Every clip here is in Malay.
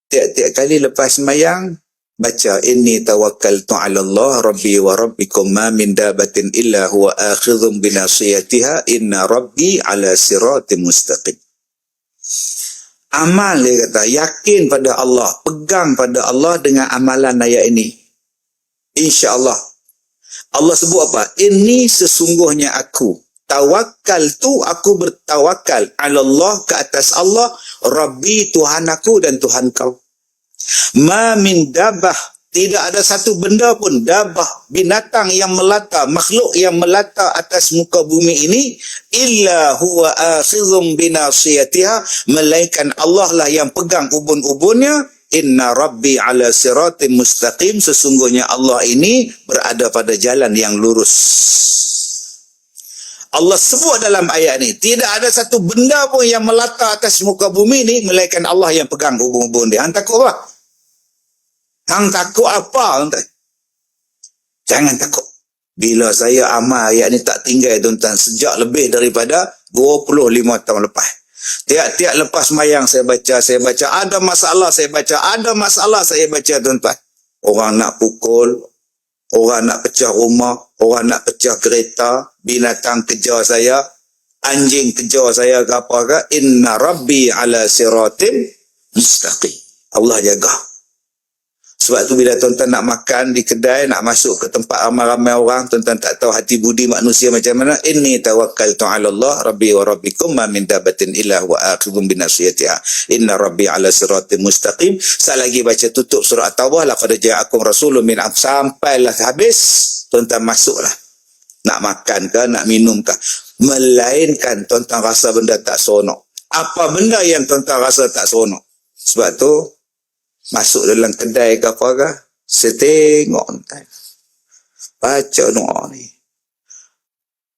tiap-tiap kali lepas sembahyang baca inni tawakkaltu 'ala Allah rabbi wa rabbikum ma min dabatin illa huwa akhidhun bi nasiyatiha inna rabbi 'ala siratim mustaqim. Amal, dia kata, yakin pada Allah, pegang pada Allah dengan amalan ayat ini. InsyaAllah. Allah sebut apa? Ini sesungguhnya aku. Tawakal tu, aku bertawakal. Ala Allah, ke atas Allah. Rabbi, Tuhan aku dan Tuhan kau. Ma min dabah. Tidak ada satu benda pun, dabah, binatang yang melata, makhluk yang melata atas muka bumi ini, illa huwa akhidhum binasiyatiha, melainkan Allah lah yang pegang ubun-ubunnya. Inna rabbi ala siratim mustaqim, sesungguhnya Allah ini berada pada jalan yang lurus. Allah sebut dalam ayat ini, tidak ada satu benda pun yang melata atas muka bumi ini, melainkan Allah yang pegang ubun-ubun dia. Hang takut apa? Hang takut apa? Jangan takut. Bila saya amal ayat ni tak tinggal, tuan-tuan, sejak lebih daripada 25 tahun lepas. Tiap-tiap lepas mayang saya baca, ada masalah saya baca, ada masalah saya baca, tuan-tuan. Orang nak pukul, orang nak pecah rumah, orang nak pecah kereta, binatang kejar saya, anjing kejar saya ke apa ke, inna rabbi ala siratim mustaqim. Allah jaga. Sebab tu bila tuan-tuan nak makan di kedai, nak masuk ke tempat ramai-ramai orang, tuan-tuan tak tahu hati budi manusia macam mana. Inni tawakkaltu 'ala Allah rabbi wa rabbikum ma min dabatin illa wa akhidhum bi nasiyatiha. Inna rabbi 'ala siratim mustaqim. Sekali lagi baca tutup surah At-Taubah, laqad ja'akum rasulun min sampailah habis, tuan-tuan masuklah. Nak makan ke, nak minum ke. Melainkan tuan-tuan rasa benda tak seronok. Apa benda yang tuan-tuan rasa tak seronok? Sebab tu masuk dalam kedai ke apa ke, saya tengok baca doa ni.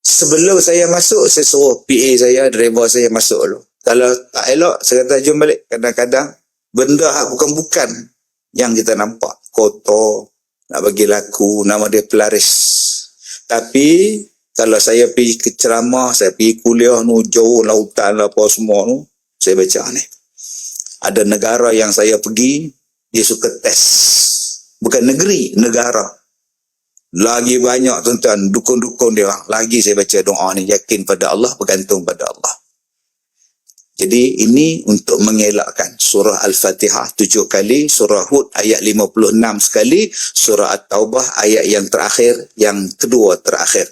Sebelum saya masuk, saya suruh PA saya, driver saya masuk dulu. Kalau tak elok, saya kata jom balik. Kadang-kadang benda bukan-bukan yang kita nampak, kotor, nak bagi laku, nama dia pelaris. Tapi kalau saya pergi ke ceramah, saya pergi kuliah nu jauh lautan apa semua nu, saya baca ni. Ada negara yang saya pergi, dia suka test. Bukan negeri, negara. Lagi banyak tuan-tuan, dukun-dukun dia. Lagi saya baca doa ni, yakin pada Allah, bergantung pada Allah. Jadi ini untuk mengelakkan. Surah Al-Fatihah 7 kali, surah Hud ayat 56 sekali, surah At-Taubah ayat yang terakhir, yang kedua terakhir.